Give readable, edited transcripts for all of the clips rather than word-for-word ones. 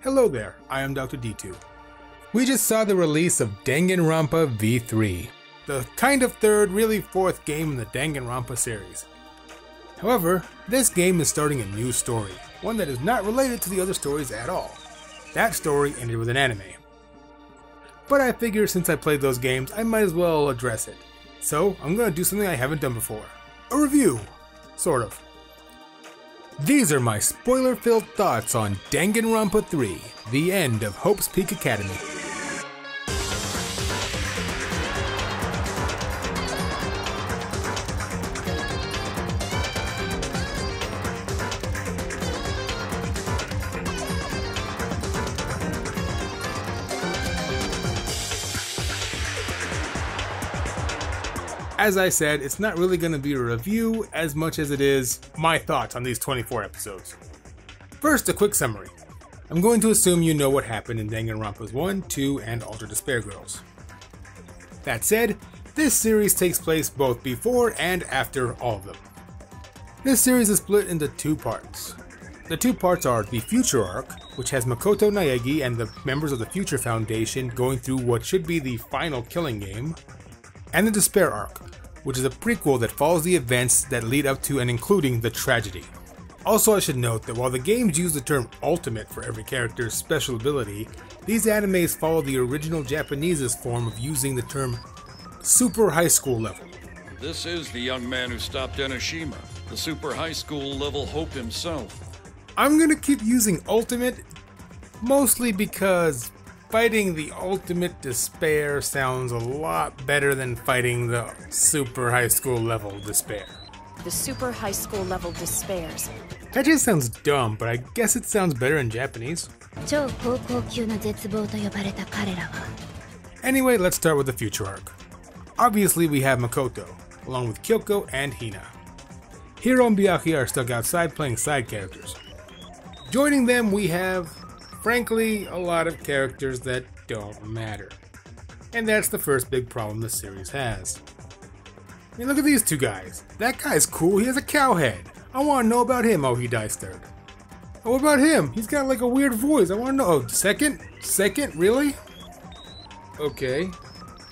Hello there, I am DoctorDtwo. We just saw the release of Danganronpa V3, the kind of third, really fourth game in the Danganronpa series. However, this game is starting a new story, one that is not related to the other stories at all. That story ended with an anime. But I figure since I played those games, I might as well address it. So I'm going to do something I haven't done before. A review, sort of. These are my spoiler-filled thoughts on Danganronpa 3, the end of Hope's Peak Academy. As I said, it's not really going to be a review as much as it is my thoughts on these 24 episodes. First, a quick summary. I'm going to assume you know what happened in Danganronpas 1, 2, and Ultra Despair Girls. That said, this series takes place both before and after all of them. This series is split into two parts. The two parts are the Future Arc, which has Makoto Naegi and the members of the Future Foundation going through what should be the final killing game, and the Despair Arc, which is a prequel that follows the events that lead up to and including the tragedy. Also, I should note that while the games use the term ultimate for every character's special ability, these animes follow the original Japanese's form of using the term super high school level. This is the young man who stopped Enoshima, the super high school level Hope himself. I'm gonna keep using ultimate, mostly because fighting the ultimate despair sounds a lot better than fighting the super high school level despair. The super high school level despairs. That just sounds dumb, but I guess it sounds better in Japanese. Anyway, let's start with the Future Arc. Obviously we have Makoto, along with Kyoko and Hina. Hiro and Byakuya are stuck outside playing side characters. Joining them we have, frankly, a lot of characters that don't matter. And that's the first big problem the series has. I mean, look at these two guys. That guy's cool, he has a cow head. I want to know about him. Oh, he dies third. Oh, what about him? He's got like a weird voice. I want to know. Oh, second? Second? Really? Okay.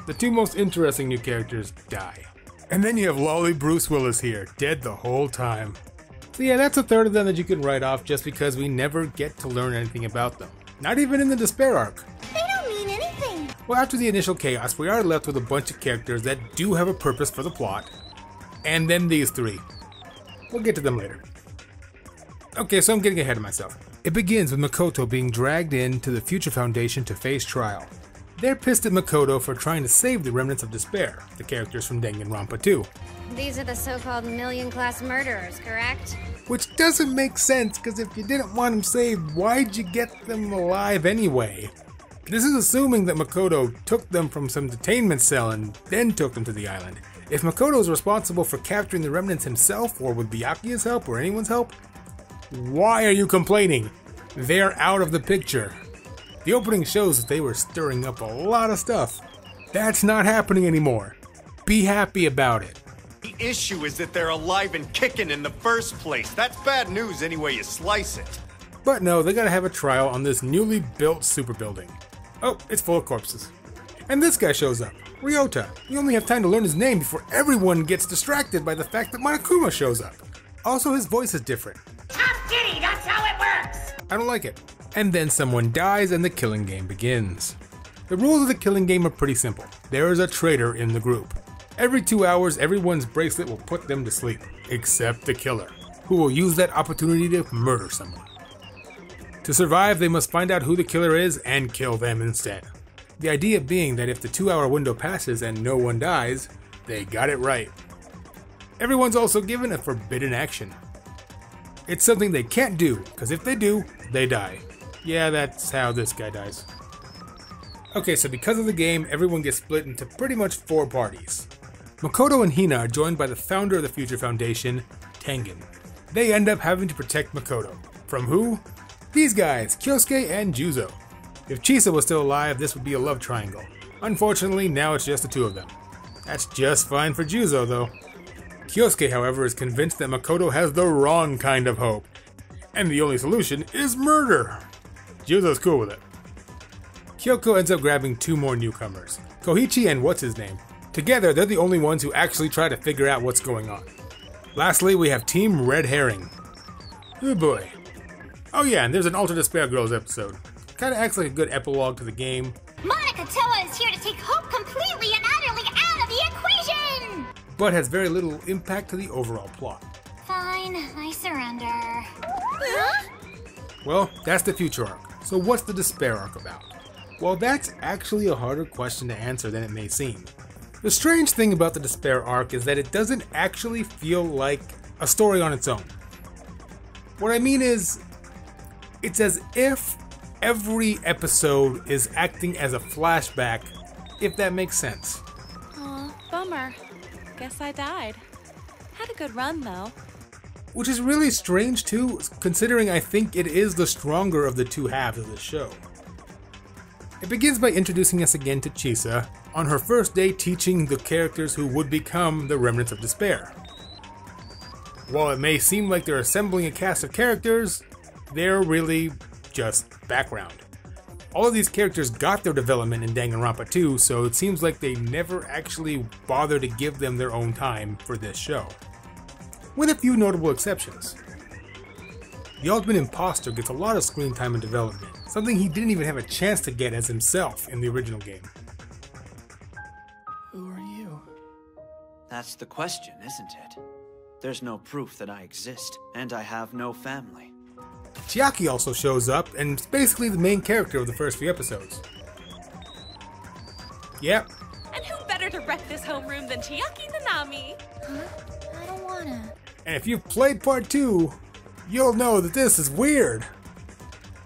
The two most interesting new characters die. And then you have Lolly Bruce Willis here, dead the whole time. So yeah, that's a third of them that you can write off just because we never get to learn anything about them. Not even in the Despair Arc. They don't mean anything. Well, after the initial chaos, we are left with a bunch of characters that do have a purpose for the plot. And then these three. We'll get to them later. Okay, so I'm getting ahead of myself. It begins with Makoto being dragged into the Future Foundation to face trial. They're pissed at Makoto for trying to save the remnants of Despair, the characters from Danganronpa 2. These are the so-called million-class murderers, correct? Which doesn't make sense, because if you didn't want them saved, why'd you get them alive anyway? This is assuming that Makoto took them from some detainment cell and then took them to the island. If Makoto is responsible for capturing the remnants himself, or with Byakuya's help, or anyone's help, why are you complaining? They're out of the picture. The opening shows that they were stirring up a lot of stuff. That's not happening anymore. Be happy about it. The issue is that they're alive and kicking in the first place. That's bad news any way you slice it. But no, they gotta have a trial on this newly built super building. Oh, it's full of corpses. And this guy shows up, Ryota. We only have time to learn his name before everyone gets distracted by the fact that Monokuma shows up. Also, his voice is different. Top kitty, that's how it works! I don't like it. And then someone dies and the killing game begins. The rules of the killing game are pretty simple. There is a traitor in the group. Every 2 hours, everyone's bracelet will put them to sleep, except the killer, who will use that opportunity to murder someone. To survive, they must find out who the killer is and kill them instead. The idea being that if the 2-hour window passes and no one dies, they got it right. Everyone's also given a forbidden action. It's something they can't do, because if they do, they die. Yeah, that's how this guy dies. Okay, so because of the game, everyone gets split into pretty much 4 parties. Makoto and Hina are joined by the founder of the Future Foundation, Tengen. They end up having to protect Makoto. From who? These guys, Kyosuke and Juzo. If Chisa was still alive, this would be a love triangle. Unfortunately, now it's just the two of them. That's just fine for Juzo, though. Kyosuke, however, is convinced that Makoto has the wrong kind of hope, and the only solution is murder. Juzo's cool with it. Kyoko ends up grabbing 2 more newcomers, Koichi and what's-his-name. Together, they're the only ones who actually try to figure out what's going on. Lastly, we have Team Red Herring. Oh boy. Oh yeah, and there's an Alter Despair Girls episode. Kinda acts like a good epilogue to the game. Monica Toa is here to take hope completely and utterly out of the equation! But has very little impact to the overall plot. Fine, I surrender. Huh? Well, that's the future arc. So what's the Despair arc about? Well, that's actually a harder question to answer than it may seem. The strange thing about the Despair arc is that it doesn't actually feel like a story on its own. What I mean is, it's as if every episode is acting as a flashback, if that makes sense. Aw, bummer. Guess I died. Had a good run, though. Which is really strange too, considering I think it is the stronger of the 2 halves of the show. It begins by introducing us again to Chisa on her first day teaching the characters who would become the Remnants of Despair. While it may seem like they're assembling a cast of characters, they're really just background. All of these characters got their development in Danganronpa 2, so it seems like they never actually bothered to give them their own time for this show. With a few notable exceptions. The Ultimate Imposter gets a lot of screen time and development, something he didn't even have a chance to get as himself in the original game. Who are you? That's the question, isn't it? There's no proof that I exist, and I have no family. Chiaki also shows up, and is basically the main character of the first few episodes. Yep. And who better to wreck this homeroom than Chiaki Nanami? Huh? I don't wanna. And if you've played part 2, you'll know that this is weird.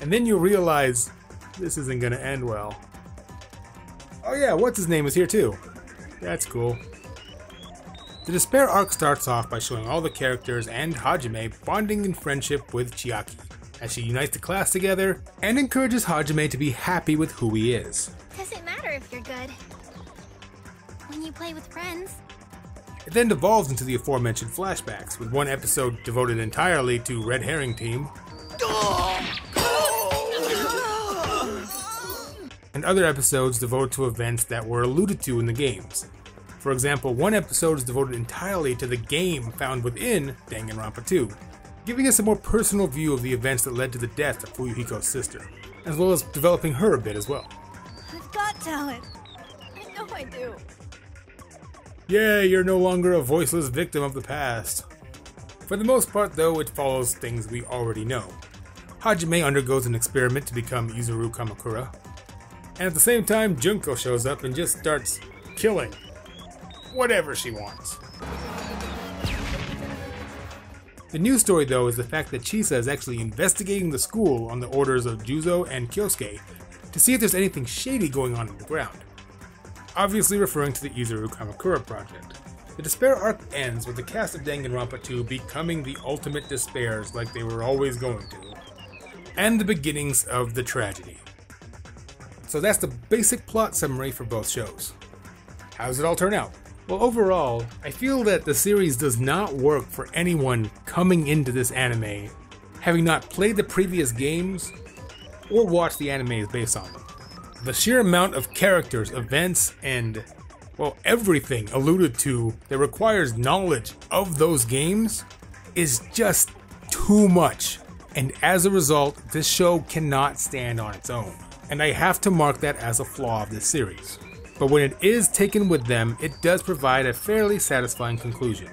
And then you realize this isn't gonna end well. Oh yeah, what's-his-name is here too. That's cool. The Despair arc starts off by showing all the characters and Hajime bonding in friendship with Chiaki, as she unites the class together and encourages Hajime to be happy with who he is. Doesn't matter if you're good. When you play with friends. It then devolves into the aforementioned flashbacks, with one episode devoted entirely to Red Herring Team, and other episodes devoted to events that were alluded to in the games. For example, one episode is devoted entirely to the game found within Danganronpa 2, giving us a more personal view of the events that led to the death of Fuyuhiko's sister, as well as developing her a bit as well. I've got talent. I know I do. Yay, you're no longer a voiceless victim of the past. For the most part though, it follows things we already know. Hajime undergoes an experiment to become Izuru Kamakura, and at the same time Junko shows up and just starts killing whatever she wants. The new story though is the fact that Chisa is actually investigating the school on the orders of Juzo and Kyosuke to see if there's anything shady going on in the ground. Obviously referring to the Izuru Kamakura project. The Despair arc ends with the cast of Danganronpa 2 becoming the ultimate despairs like they were always going to, and the beginnings of the tragedy. So that's the basic plot summary for both shows. How does it all turn out? Well, overall, I feel that the series does not work for anyone coming into this anime having not played the previous games or watched the animes based on them. The sheer amount of characters, events, and, well, everything alluded to that requires knowledge of those games is just too much. And as a result, this show cannot stand on its own. And I have to mark that as a flaw of this series. But when it is taken with them, it does provide a fairly satisfying conclusion.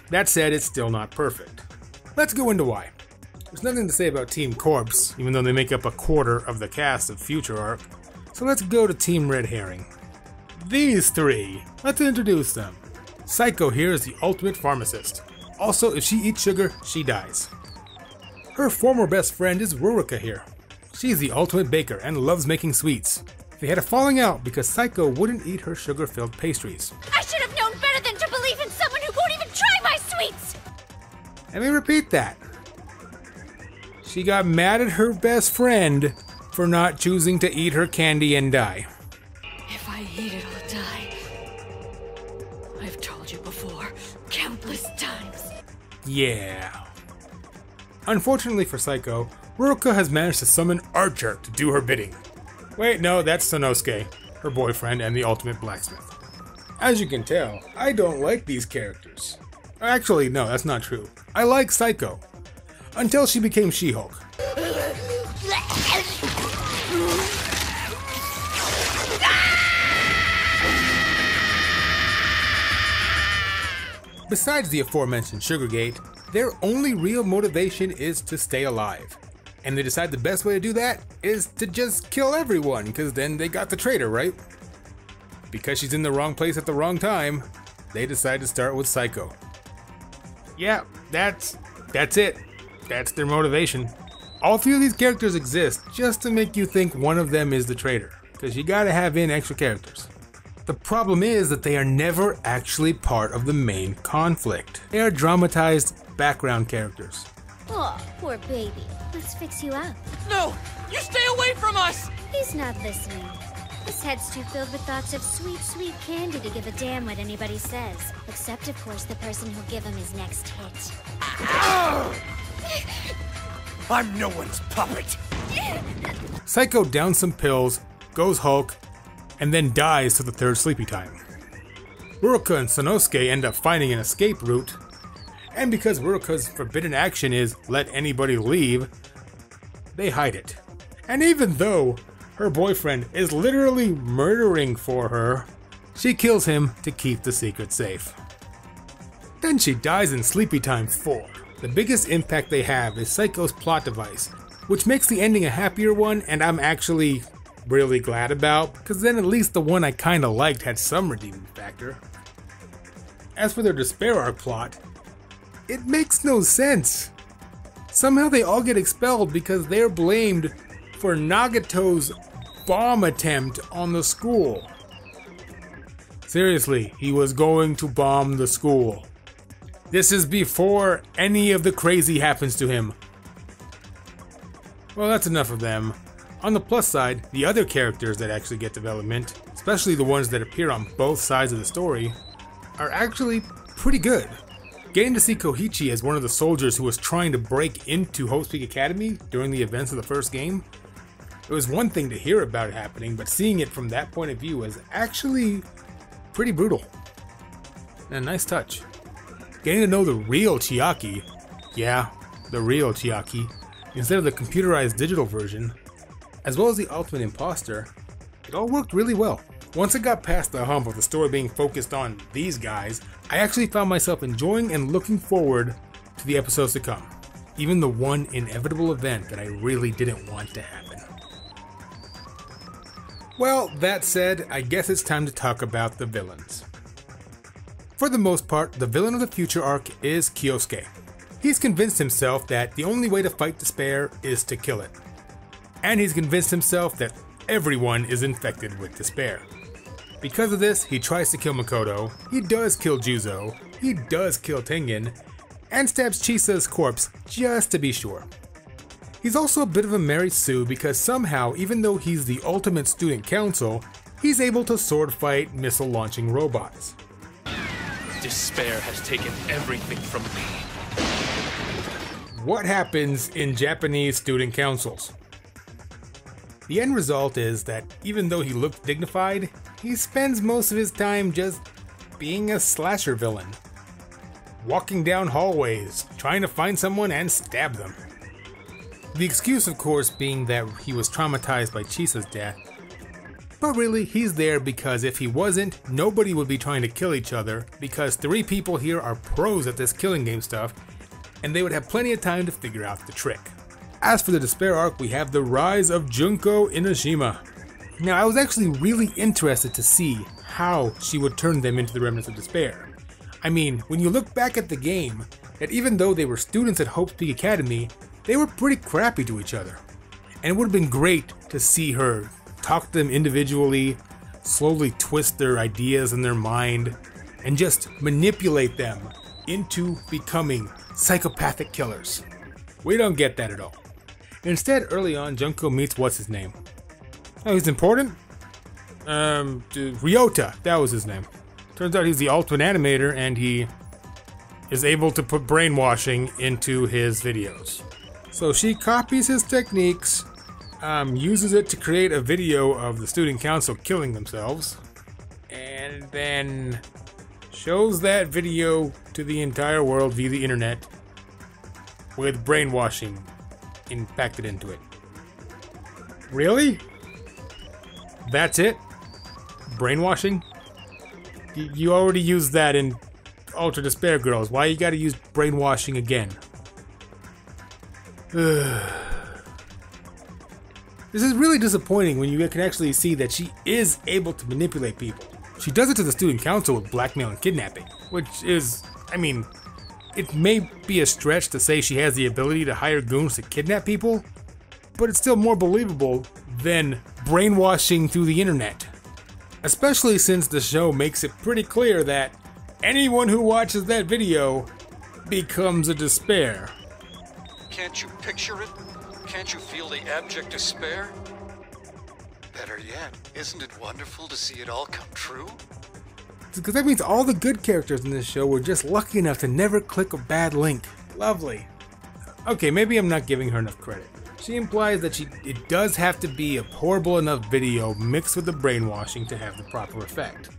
That said, it's still not perfect. Let's go into why. There's nothing to say about Team Corpse, even though they make up a quarter of the cast of Future Arc. So let's go to Team Red Herring. These 3, let's introduce them. Psycho here is the ultimate pharmacist. Also, if she eats sugar, she dies. Her former best friend is Rurika here. She's the ultimate baker and loves making sweets. They had a falling out because Psycho wouldn't eat her sugar-filled pastries. I should have known better than to believe in someone who won't even try my sweets! Let me repeat that. She got mad at her best friend for not choosing to eat her candy and die. If I eat it, I'll die. I've told you before, countless times. Yeah. Unfortunately for Psycho, Ruroka has managed to summon Archer to do her bidding. Wait, no, that's Sonosuke, her boyfriend and the ultimate blacksmith. As you can tell, I don't like these characters. Actually, no, that's not true. I like Psycho. Until she became She-Hulk. Besides the aforementioned Sugargate, their only real motivation is to stay alive. And they decide the best way to do that is to just kill everyone, because then they got the traitor, right? Because she's in the wrong place at the wrong time, they decide to start with Psycho. Yeah, that's it. That's their motivation. All three of these characters exist just to make you think one of them is the traitor, because you gotta have in extra characters. The problem is that they are never actually part of the main conflict. They are dramatized background characters. Oh, poor baby. Let's fix you up. No! You stay away from us! He's not listening. His head's too filled with thoughts of sweet, sweet candy to give a damn what anybody says. Except, of course, the person who'll give him his next hit. I'm no one's puppet. Psycho downs some pills, goes Hulk, and then dies to the third sleepy time. Ruroka and Sonosuke end up finding an escape route, and because Ruroka's forbidden action is let anybody leave, they hide it. And even though her boyfriend is literally murdering for her, she kills him to keep the secret safe. Then she dies in Sleepy Time 4. The biggest impact they have is Psycho's plot device, which makes the ending a happier one, and I'm actually really glad about, because then at least the one I kinda liked had some redeeming factor. As for their Despair Arc plot, it makes no sense. Somehow they all get expelled because they're blamed for Nagato's bomb attempt on the school. Seriously, he was going to bomb the school. This is before any of the crazy happens to him. Well, that's enough of them. On the plus side, the other characters that actually get development, especially the ones that appear on both sides of the story, are actually pretty good. Getting to see Koichi as one of the soldiers who was trying to break into Hope's Peak Academy during the events of the first game, it was one thing to hear about it happening, but seeing it from that point of view was actually pretty brutal. And a nice touch. Getting to know the real Chiaki, yeah, the real Chiaki, instead of the computerized digital version, as well as the ultimate imposter, it all worked really well. Once I got past the hump of the story being focused on these guys, I actually found myself enjoying and looking forward to the episodes to come. Even the one inevitable event that I really didn't want to happen. Well, that said, I guess it's time to talk about the villains. For the most part, the villain of the future arc is Kyosuke. He's convinced himself that the only way to fight despair is to kill it. And he's convinced himself that everyone is infected with despair. Because of this, he tries to kill Makoto, he does kill Juzo, he does kill Tengen, and stabs Chisa's corpse just to be sure. He's also a bit of a Mary Sue because somehow, even though he's the ultimate student council, he's able to sword fight missile launching robots. Despair has taken everything from me. What happens in Japanese student councils? The end result is that even though he looked dignified, he spends most of his time just being a slasher villain. Walking down hallways, trying to find someone and stab them. The excuse, of course, being that he was traumatized by Chisa's death. But really, he's there because if he wasn't, nobody would be trying to kill each other, because 3 people here are pros at this killing game stuff, and they would have plenty of time to figure out the trick. As for the Despair arc, we have the rise of Junko Inoshima. Now, I was actually really interested to see how she would turn them into the Remnants of Despair. I mean, when you look back at the game, that even though they were students at Hope's Peak Academy, they were pretty crappy to each other. And it would have been great to see her talk to them individually, slowly twist their ideas in their mind, and just manipulate them into becoming psychopathic killers. We don't get that at all. Instead, early on, Junko meets what's-his-name. Oh, he's important? Ryota, that was his name. Turns out he's the ultimate animator, and he is able to put brainwashing into his videos. So she copies his techniques, uses it to create a video of the student council killing themselves, and then shows that video to the entire world via the internet with brainwashing impacted into it. Really? That's it? Brainwashing? You already used that in Ultra Despair Girls. Why you gotta use brainwashing again? This is really disappointing when you can actually see that she is able to manipulate people. She does it to the student council with blackmail and kidnapping, which is, I mean, it may be a stretch to say she has the ability to hire goons to kidnap people, but it's still more believable than brainwashing through the internet. Especially since the show makes it pretty clear that anyone who watches that video becomes a despair. Can't you picture it? Can't you feel the abject despair? Better yet, isn't it wonderful to see it all come true? Because that means all the good characters in this show were just lucky enough to never click a bad link. Lovely. Okay, maybe I'm not giving her enough credit. She implies that it does have to be a horrible enough video mixed with the brainwashing to have the proper effect.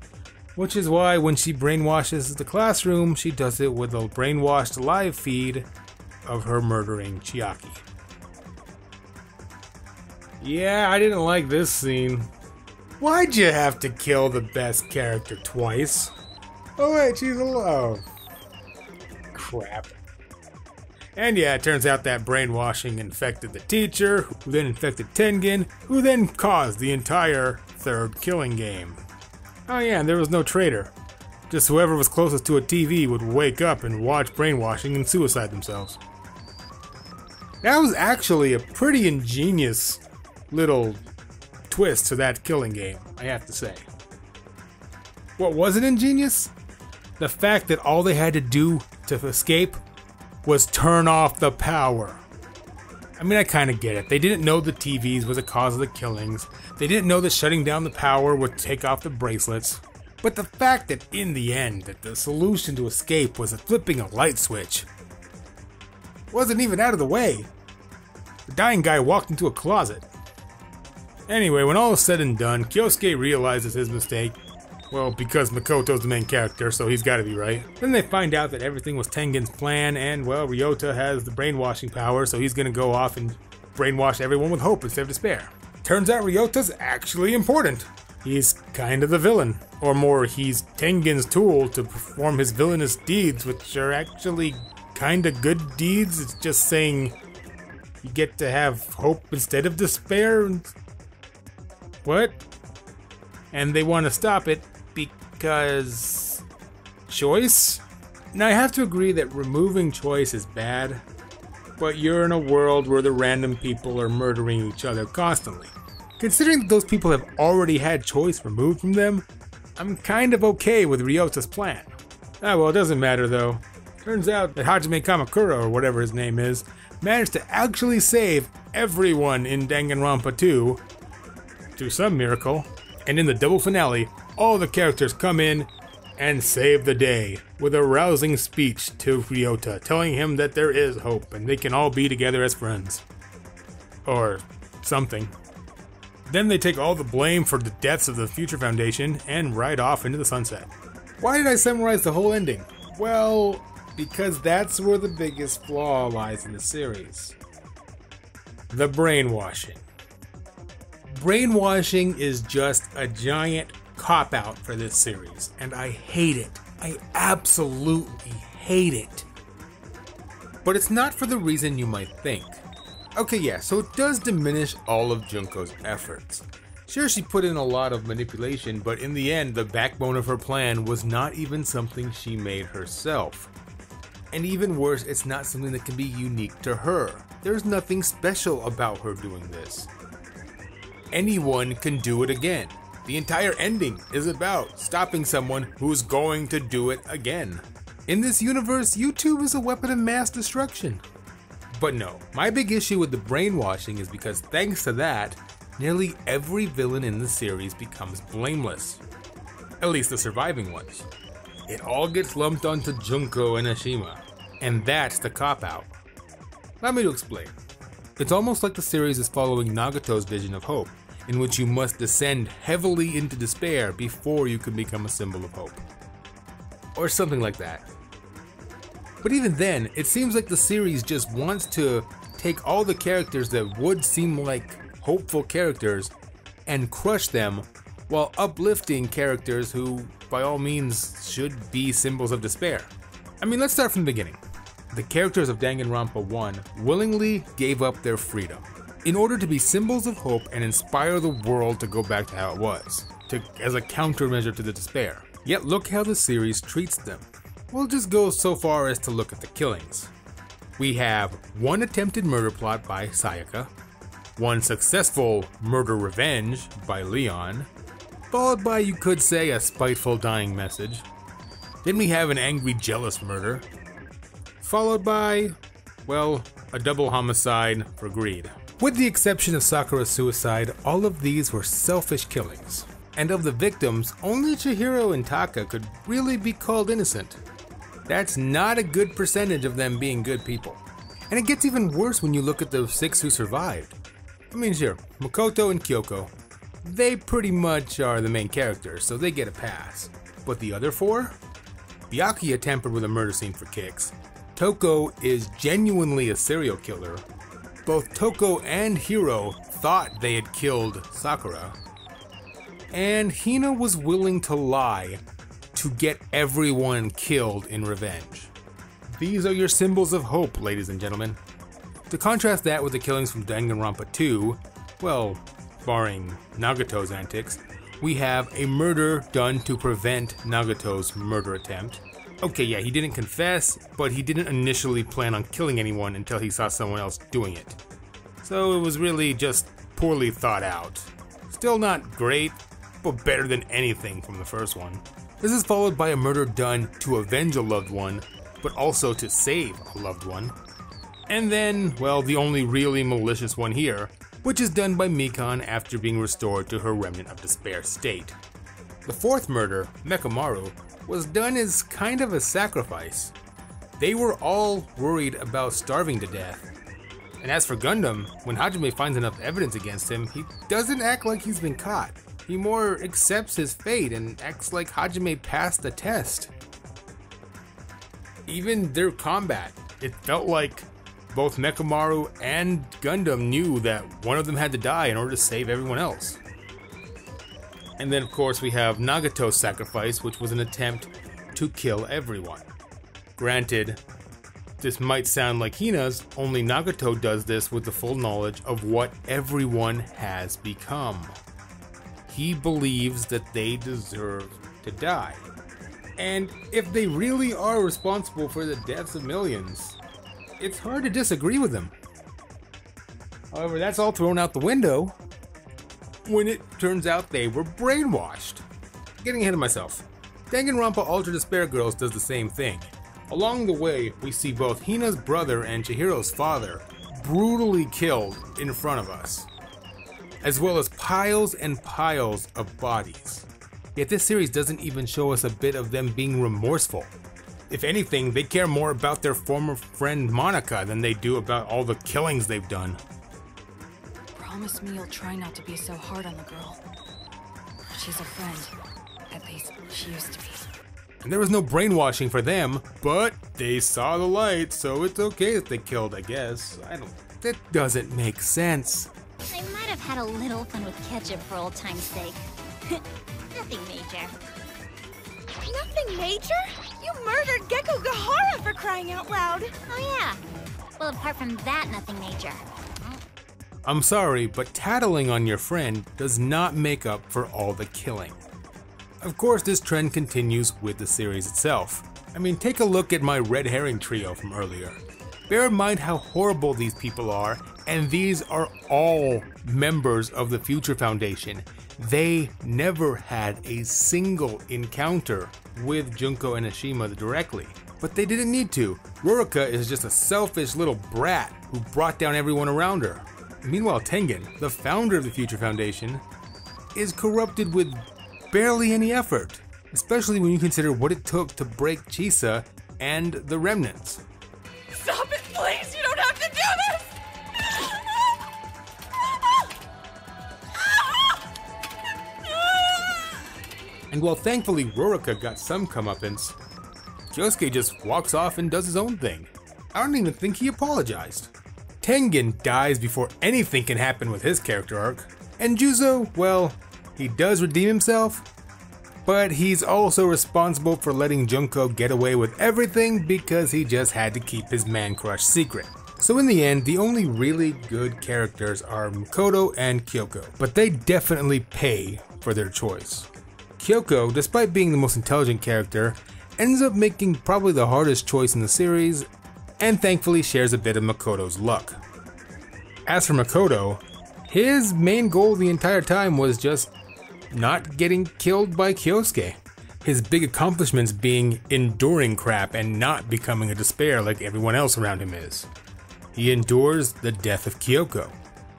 Which is why when she brainwashes the classroom, she does it with a brainwashed live feed of her murdering Chiaki. Yeah, I didn't like this scene. Why'd you have to kill the best character twice? Oh wait, she's alive. Crap. And yeah, it turns out that brainwashing infected the teacher, who then infected Tengen, who then caused the entire third killing game. Oh yeah, and there was no traitor. Just whoever was closest to a TV would wake up and watch brainwashing and suicide themselves. That was actually a pretty ingenious little twist to that killing game, I have to say. What wasn't ingenious? The fact that all they had to do to escape was turn off the power. I mean, I kind of get it. They didn't know the TVs was the cause of the killings. They didn't know that shutting down the power would take off the bracelets. But the fact that in the end, that the solution to escape was flipping a light switch wasn't even out of the way. The dying guy walked into a closet. Anyway, when all is said and done, Kyosuke realizes his mistake. Well, because Makoto's the main character, so he's gotta be right. Then they find out that everything was Tengen's plan, and, well, Ryota has the brainwashing power, so he's gonna go off and brainwash everyone with hope instead of despair. Turns out Ryota's actually important. He's kind of the villain. Or more, he's Tengen's tool to perform his villainous deeds, which are actually kinda good deeds. It's just saying you get to have hope instead of despair. What? And they want to stop it because choice? Now I have to agree that removing choice is bad, but you're in a world where the random people are murdering each other constantly. Considering that those people have already had choice removed from them, I'm kind of okay with Ryota's plan. Ah well, it doesn't matter though. Turns out that Hajime Kamakura, or whatever his name is, managed to actually save everyone in Danganronpa 2 through some miracle. And in the double finale, all the characters come in and save the day with a rousing speech to Ryota, telling him that there is hope and they can all be together as friends. Or something. Then they take all the blame for the deaths of the Future Foundation and ride off into the sunset. Why did I summarize the whole ending? Well, because that's where the biggest flaw lies in the series. The brainwashing. Brainwashing is just a giant cop-out for this series, and I hate it. I absolutely hate it. But it's not for the reason you might think. Okay, yeah, so it does diminish all of Junko's efforts. Sure, she put in a lot of manipulation, but in the end, the backbone of her plan was not even something she made herself. And even worse, it's not something that can be unique to her. There's nothing special about her doing this. Anyone can do it again. The entire ending is about stopping someone who's going to do it again. In this universe, YouTube is a weapon of mass destruction. But no, my big issue with the brainwashing is because thanks to that, nearly every villain in the series becomes blameless. At least the surviving ones. It all gets lumped onto Junko and Ashima, and that's the cop-out. Allow me to explain. It's almost like the series is following Nagato's vision of hope, in which you must descend heavily into despair before you can become a symbol of hope. Or something like that. But even then, it seems like the series just wants to take all the characters that would seem like hopeful characters and crush them while uplifting characters who, by all means, should be symbols of despair. I mean, let's start from the beginning. The characters of Danganronpa 1 willingly gave up their freedom in order to be symbols of hope and inspire the world to go back to how it was, as a countermeasure to the despair. Yet look how the series treats them. We'll just go so far as to look at the killings. We have one attempted murder plot by Sayaka, one successful murder revenge by Leon, followed by, you could say, a spiteful dying message. Then we have an angry jealous murder, followed by, well, a double homicide for greed. With the exception of Sakura's suicide, all of these were selfish killings. And of the victims, only Chihiro and Taka could really be called innocent. That's not a good percentage of them being good people. And it gets even worse when you look at the 6 who survived. I mean, sure, Makoto and Kyoko, they pretty much are the main characters, so they get a pass. But the other 4? Byakuya tampered with a murder scene for kicks. Toko is genuinely a serial killer. Both Toko and Hiro thought they had killed Sakura. And Hina was willing to lie to get everyone killed in revenge. These are your symbols of hope, ladies and gentlemen. To contrast that with the killings from Danganronpa 2, well, barring Nagato's antics, we have a murder done to prevent Nagato's murder attempt. Okay, yeah, he didn't confess, but he didn't initially plan on killing anyone until he saw someone else doing it. So it was really just poorly thought out. Still not great, but better than anything from the first one. This is followed by a murder done to avenge a loved one, but also to save a loved one. And then, well, the only really malicious one here, which is done by Mikan after being restored to her remnant of despair state. The 4th murder, Mekamaru, was done as kind of a sacrifice. They were all worried about starving to death. And as for Gundam, when Hajime finds enough evidence against him, he doesn't act like he's been caught. He more accepts his fate and acts like Hajime passed the test. Even their combat, it felt like both Mekamaru and Gundam knew that one of them had to die in order to save everyone else. And then of course we have Nagato's sacrifice, which was an attempt to kill everyone. Granted, this might sound like Hina's, only Nagato does this with the full knowledge of what everyone has become. He believes that they deserve to die. And if they really are responsible for the deaths of millions, it's hard to disagree with them. However, that's all thrown out the window when it turns out they were brainwashed. Getting ahead of myself. Danganronpa Ultra Despair Girls does the same thing. Along the way, we see both Hina's brother and Chihiro's father brutally killed in front of us, as well as piles and piles of bodies. Yet this series doesn't even show us a bit of them being remorseful. If anything, they care more about their former friend Monica than they do about all the killings they've done. Promise me you'll try not to be so hard on the girl. She's a friend. At least, she used to be. And there was no brainwashing for them, but they saw the light, so it's okay that they killed, I guess. That doesn't make sense. I might have had a little fun with ketchup for old time's sake. Nothing major. Nothing major? You murdered Gecko Gahara for crying out loud! Oh yeah. Well, apart from that, nothing major. I'm sorry, but tattling on your friend does not make up for all the killing. Of course, this trend continues with the series itself. I mean, take a look at my red herring trio from earlier. Bear in mind how horrible these people are, and these are all members of the Future Foundation. They never had a single encounter with Junko and Ashima directly, but they didn't need to. Rurika is just a selfish little brat who brought down everyone around her. Meanwhile, Tengen, the founder of the Future Foundation, is corrupted with barely any effort, especially when you consider what it took to break Chisa and the remnants. Stop it, please! You don't have to do And while thankfully Rorica got some comeuppance, Kyosuke just walks off and does his own thing. I don't even think he apologized. Tengen dies before anything can happen with his character arc. And Juzo, well, he does redeem himself, but he's also responsible for letting Junko get away with everything because he just had to keep his man-crush secret. So in the end, the only really good characters are Makoto and Kyoko, but they definitely pay for their choice. Kyoko, despite being the most intelligent character, ends up making probably the hardest choice in the series, and thankfully shares a bit of Makoto's luck. As for Makoto, his main goal the entire time was just not getting killed by Kyosuke. His big accomplishments being enduring crap and not becoming a despair like everyone else around him is. He endures the death of Kyoko.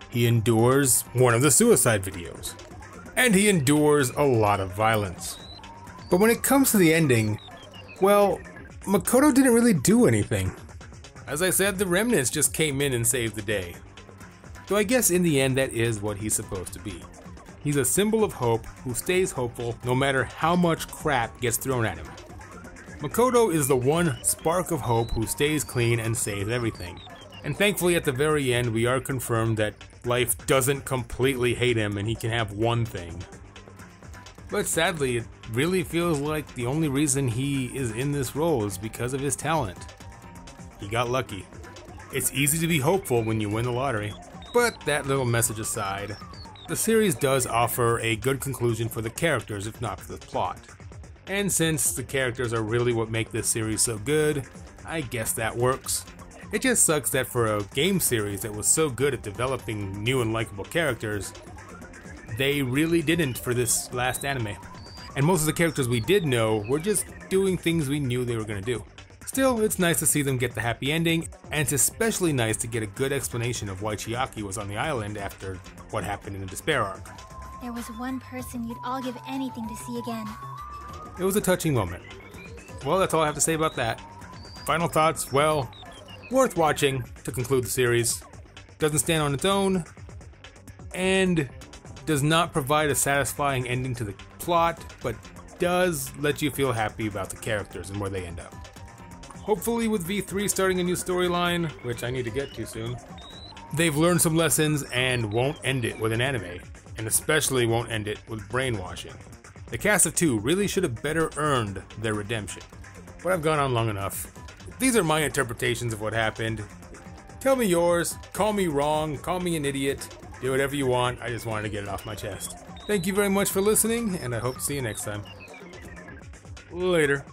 He endures one of the suicide videos. And he endures a lot of violence. But when it comes to the ending, well, Makoto didn't really do anything. As I said, the remnants just came in and saved the day. Though I guess in the end that is what he's supposed to be. He's a symbol of hope who stays hopeful no matter how much crap gets thrown at him. Makoto is the one spark of hope who stays clean and saves everything. And thankfully at the very end we are confirmed that life doesn't completely hate him and he can have one thing. But sadly, it really feels like the only reason he is in this role is because of his talent. He got lucky. It's easy to be hopeful when you win the lottery. But that little message aside, the series does offer a good conclusion for the characters if not for the plot. And since the characters are really what make this series so good, I guess that works. It just sucks that for a game series that was so good at developing new and likable characters, they really didn't for this last anime. And most of the characters we did know were just doing things we knew they were going to do. Still, it's nice to see them get the happy ending, and it's especially nice to get a good explanation of why Chiaki was on the island after what happened in the Despair arc. There was one person you'd all give anything to see again. It was a touching moment. Well, that's all I have to say about that. Final thoughts, well, worth watching to conclude the series. Doesn't stand on its own, and does not provide a satisfying ending to the plot, but does let you feel happy about the characters and where they end up. Hopefully with V3 starting a new storyline, which I need to get to soon, they've learned some lessons and won't end it with an anime, and especially won't end it with brainwashing. The cast of 2 really should have better earned their redemption. But I've gone on long enough. These are my interpretations of what happened. Tell me yours, call me wrong, call me an idiot, do whatever you want, I just wanted to get it off my chest. Thank you very much for listening, and I hope to see you next time. Later.